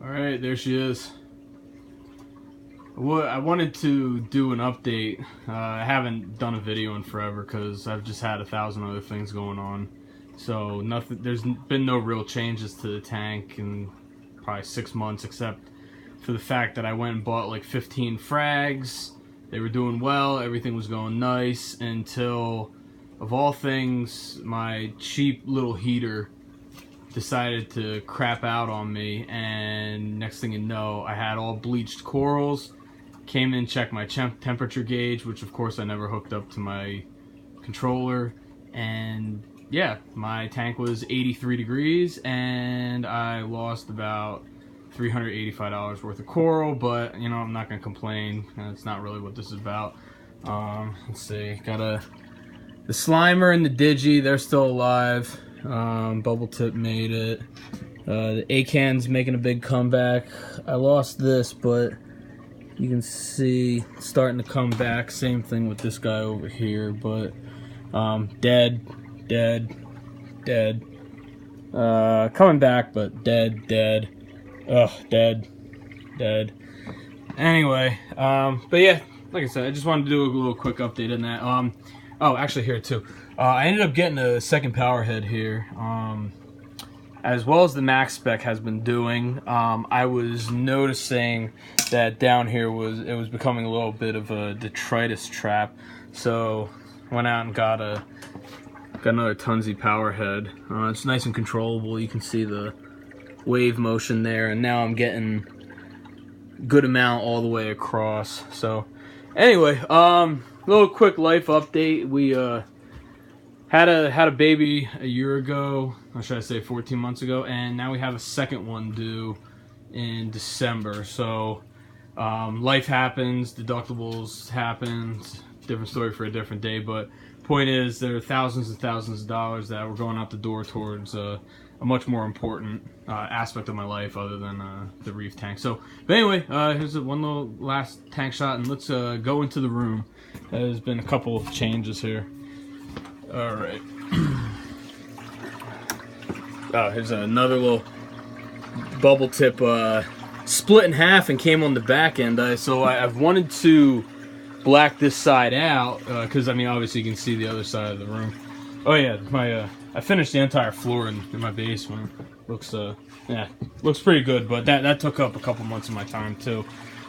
Alright, there she is. I wanted to do an update. I haven't done a video in forever because I've just had 1,000 other things going on. So there's been no real changes to the tank in probably 6 months, except for the fact that I went and bought like 15 frags. They were doing well, everything was going nice, until, of all things, my cheap little heater decided to crap out on me, and next thing you know, I had all bleached corals. Came in, checked my temperature gauge, which of course I never hooked up to my controller, and yeah, my tank was 83 degrees and I lost about $385 worth of coral, but you know, I'm not gonna complain. That's not really what this is about. Let's see, got the Slimer and the Digi, they're still alive. Bubble Tip made it. The Acan's making a big comeback. I lost this, but you can see it's starting to come back. Same thing with this guy over here, but dead. Coming back, but dead. Ugh, dead. Anyway, but yeah, like I said, I just wanted to do a little quick update on that. Oh, actually here too. I ended up getting a second power head here. As well as the max spec has been doing, I was noticing that down here it was becoming a little bit of a detritus trap. So went out and got another Tunzi power head. It's nice and controllable. You can see the wave motion there, and now I'm getting good amount all the way across. So anyway, little quick life update. We had a baby a year ago, or should I say 14 months ago, and now we have a second one due in December. So life happens, deductibles happen, different story for a different day, but point is there are thousands and thousands of dollars that were going out the door towards a much more important aspect of my life other than the reef tank. So, but anyway, here's one little last tank shot, and let's go into the room. There's been a couple of changes here. Alright. Oh, here's another little Bubble Tip split in half and came on the back end. So I've wanted to black this side out because I mean, obviously you can see the other side of the room. Oh yeah, I finished the entire floor in my basement. Looks yeah, looks pretty good, but that took up a couple months of my time too.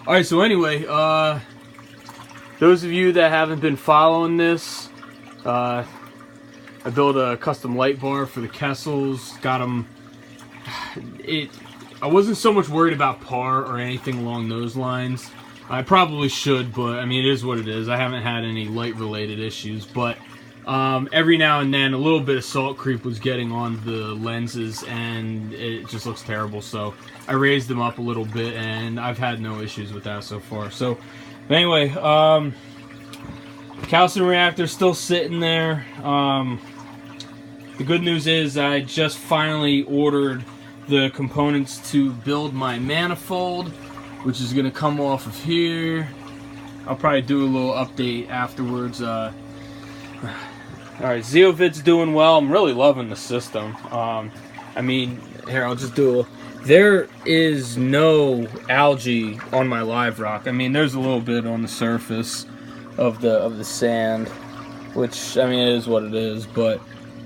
Alright, so anyway, those of you that haven't been following this, I built a custom light bar for the Kessels. Got them. I wasn't so much worried about par or anything along those lines. I probably should, but I mean, it is what it is. I haven't had any light-related issues, but every now and then, a little bit of salt creep was getting on the lenses, and it just looks terrible. So I raised them up a little bit, and I've had no issues with that so far. So anyway, calcium reactor still sitting there. The good news is I just finally ordered the components to build my manifold, which is going to come off of here. I'll probably do a little update afterwards. Alright, Zeovid's doing well. I'm really loving the system. I mean, here, I'll just do there is no algae on my live rock. I mean, there's a little bit on the surface of the sand, which, I mean, it is what it is, but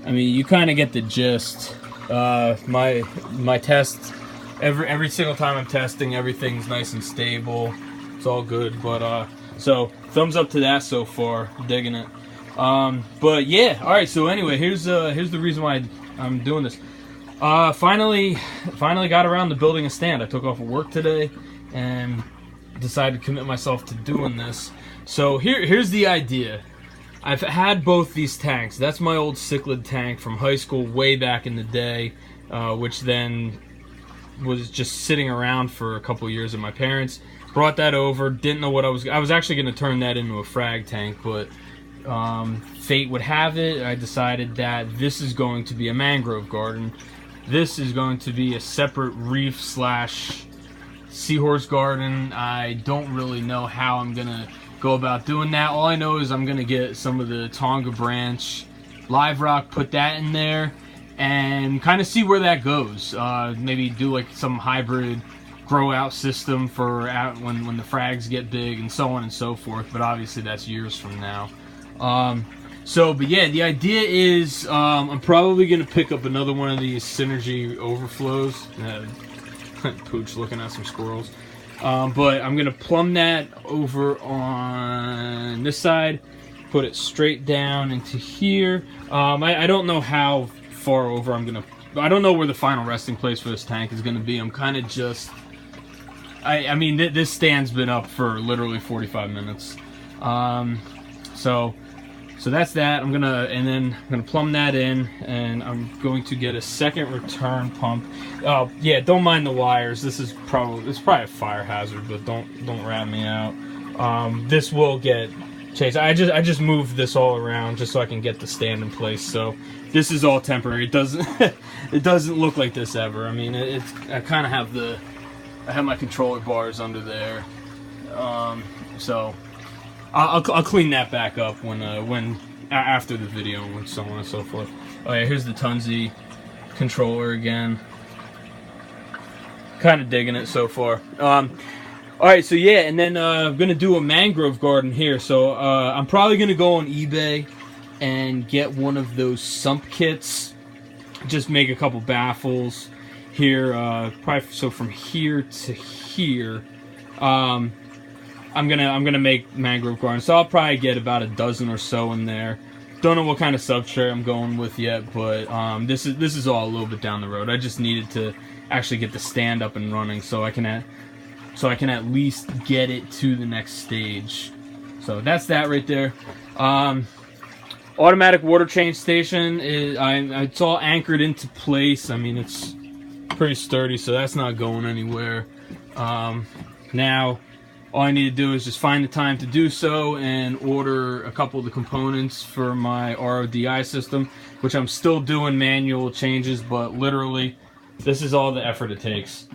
I mean, you kind of get the gist. My test, every single time I'm testing, everything's nice and stable. It's all good, but so thumbs up to that so far. Digging it. But yeah, all right. So anyway, here's the reason why I'm doing this. Finally got around to building a stand. I took off of work today and decided to commit myself to doing this. So here's the idea. I've had both these tanks. That's my old cichlid tank from high school way back in the day, which then was just sitting around for a couple years at my parents'. Brought that over, didn't know what I was actually going to turn that into a frag tank, but fate would have it, I decided that this is going to be a mangrove garden. This is going to be a separate reef slash seahorse garden. I don't really know how I'm going to go about doing that. All I know is I'm going to get some of the Tonga branch live rock, put that in there, and kind of see where that goes. Maybe do like some hybrid grow out system for out when the frags get big and so on and so forth. But obviously that's years from now. But yeah, the idea is I'm probably gonna pick up another one of these Synergy overflows. Pooch looking at some squirrels. But I'm gonna plumb that over on this side, put it straight down into here. I don't know how far over I don't know where the final resting place for this tank is gonna be. I'm kind of just, I mean, this stand's been up for literally 45 minutes. So that's that. I'm gonna plumb that in, and I'm going to get a second return pump. Oh yeah, don't mind the wires. This is probably a fire hazard, but don't rat me out. This will get changed. I just moved this all around just so I can get the stand in place. So this is all temporary. It doesn't look like this ever. I mean, I kind of have my controller bars under there. So I'll clean that back up when after the video and so on and so forth. Oh yeah, here's the Tunzi controller again. Kind of digging it so far. All right, so yeah, and then I'm gonna do a mangrove garden here. So I'm probably gonna go on eBay and get one of those Sump kits. Just make a couple baffles here. Probably so from here to here. I'm gonna make mangrove garden, so I'll probably get about a dozen or so in there. Don't know what kind of substrate I'm going with yet, but this is all a little bit down the road. I just needed to actually get the stand up and running, so I can at least get it to the next stage. So that's that right there. Automatic water change station it's all anchored into place. I mean, it's pretty sturdy, so that's not going anywhere. Now all I need to do is just find the time to do so and order a couple of the components for my RODI system, which I'm still doing manual changes, but literally this is all the effort it takes.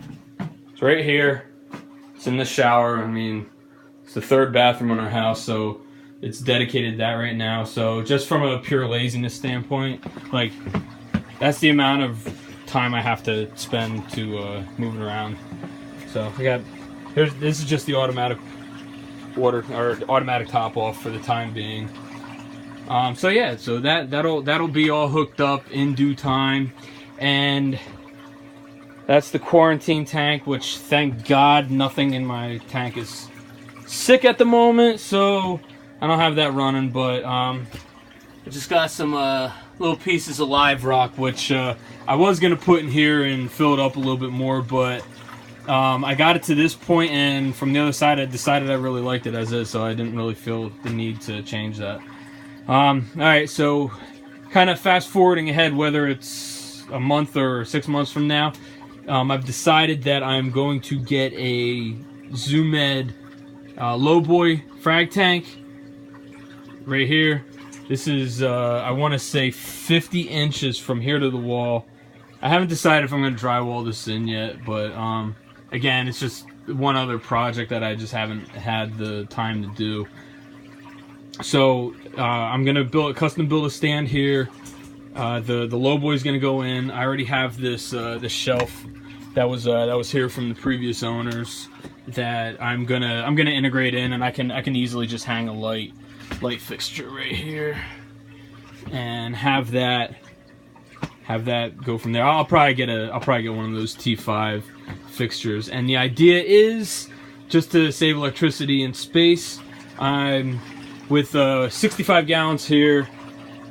It's right here. It's in the shower. I mean, it's the third bathroom in our house, so it's dedicated to that right now. So just from a pure laziness standpoint, like, that's the amount of time I have to spend to moving around. So I got, this is just the automatic water or automatic top off for the time being. So yeah, so that'll be all hooked up in due time, and that's the quarantine tank, which thank God nothing in my tank is sick at the moment, so I don't have that running. But I just got some little pieces of live rock, which I was gonna put in here and fill it up a little bit more, but I got it to this point, and from the other side I decided I really liked it as is, so I didn't really feel the need to change that. Alright, so kind of fast forwarding ahead, whether it's a month or 6 months from now, I've decided that I'm going to get a Zoomed Lowboy frag tank right here. This is, I want to say 50 inches from here to the wall. I haven't decided if I'm going to drywall this in yet, but again, it's just one other project that I just haven't had the time to do. So I'm going to custom build a stand here. The Lowboy is going to go in. I already have this this shelf that was here from the previous owners that I'm gonna integrate in, and I can easily just hang a light fixture right here and have that go from there. I'll probably get one of those T5 fixtures, and the idea is just to save electricity and space. I'm with 65 gallons here.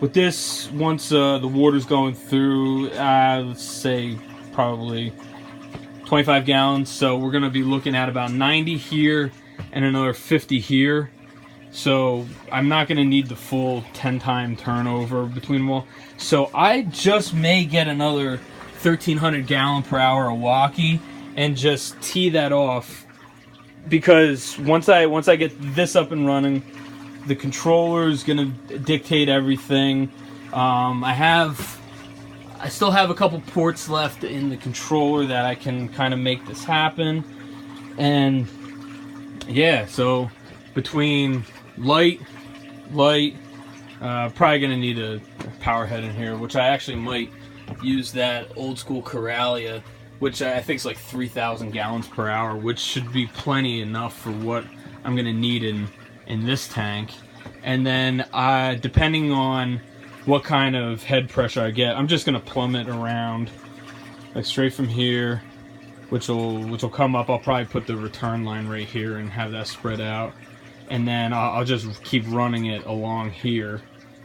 With this, once the water's going through, let's say probably 25 gallons, so we're going to be looking at about 90 here and another 50 here. So I'm not going to need the full 10-time turnover between them all. So I just may get another 1,300 gallon per hour Awaki and just tee that off, because once I get this up and running, the controller is going to dictate everything. I still have a couple ports left in the controller that I can kind of make this happen. And yeah, so between light, probably going to need a power head in here, which I actually might use that old school Coralia which I think is like 3,000 gallons per hour, which should be plenty enough for what I'm gonna need in this tank. And then depending on what kind of head pressure I get, I'm just gonna plumb it around, like straight from here, which will come up. I'll probably put the return line right here and have that spread out, and then I'll just keep running it along here,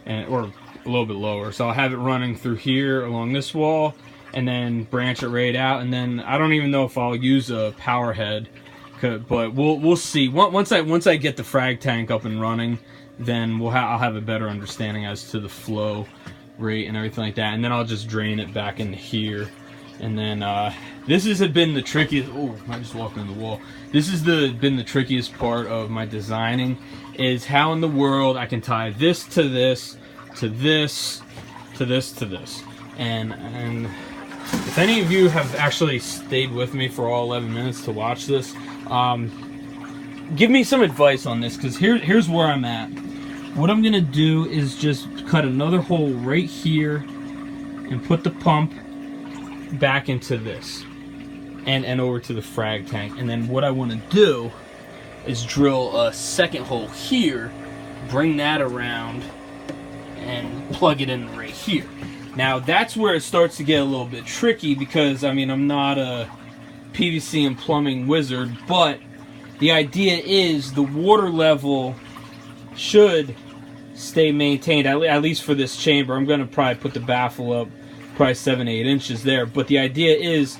or a little bit lower. So I'll have it running through here along this wall, and then branch it right out. And then I don't even know if I'll use a power head, but we'll see. Once I get the frag tank up and running, then I'll have a better understanding as to the flow rate and everything like that. And then I'll just drain it back into here. And then this has been the trickiest. Oh, I just walked into the wall. This has been the trickiest part of my designing, is how in the world I can tie this to this, to this, to this, to this. And if any of you have actually stayed with me for all 11 minutes to watch this, give me some advice on this, because here's where I'm at. What I'm gonna do is just cut another hole right here and put the pump back into this and over to the frag tank. And then what I want to do is drill a second hole here, bring that around, and plug it in right here. Now that's where it starts to get a little bit tricky, because I mean, I'm not a PVC and plumbing wizard, but the idea is the water level should stay maintained, at least for this chamber. I'm going to probably put the baffle up probably 7-8 inches there, but the idea is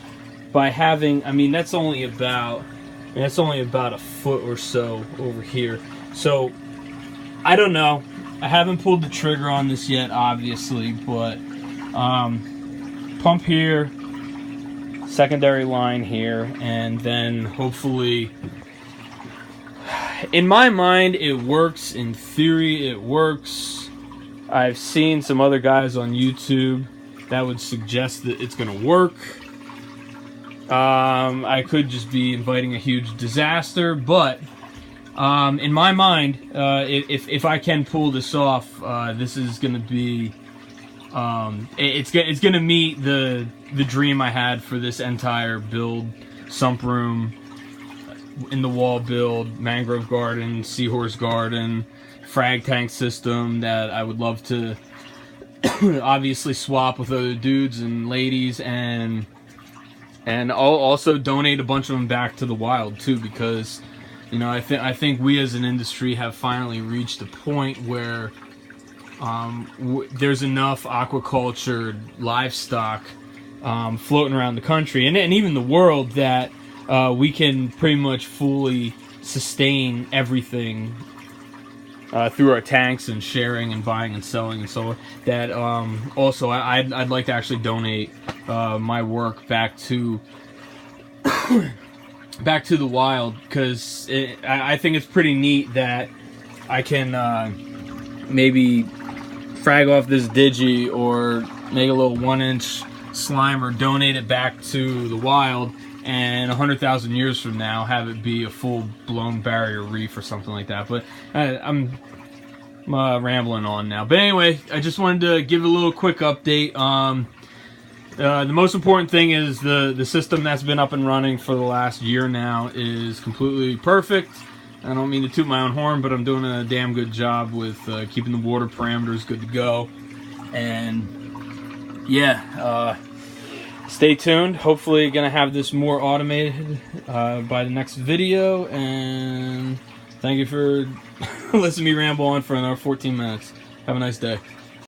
by having, I mean, that's only about a foot or so over here. So I don't know, I haven't pulled the trigger on this yet, obviously, but pump here, secondary line here, and then hopefully, in my mind it works. In theory it works. I've seen some other guys on YouTube that would suggest that it's gonna work. I could just be inviting a huge disaster, but in my mind, if I can pull this off, this is gonna be it's gonna meet the dream I had for this entire build: sump room, in the wall build, mangrove garden, seahorse garden, frag tank system that I would love to obviously swap with other dudes and ladies, and I'll also donate a bunch of them back to the wild too, because you know, I think we as an industry have finally reached a point where there's enough aquaculture livestock floating around the country and even the world that we can pretty much fully sustain everything through our tanks and sharing and buying and selling, and so that also I'd like to actually donate my work back to the wild, because I think it's pretty neat that I can maybe frag off this digi or make a little 1-inch Slimer, donate it back to the wild, and 100,000 years from now have it be a full-blown barrier reef or something like that. But I'm rambling on now. But anyway, I just wanted to give a little quick update. The most important thing is the system that's been up and running for the last year now is completely perfect. I don't mean to toot my own horn, but I'm doing a damn good job with keeping the water parameters good to go. And yeah, stay tuned. Hopefully gonna have this more automated by the next video. And thank you for listening to me ramble on for another 14 minutes. Have a nice day.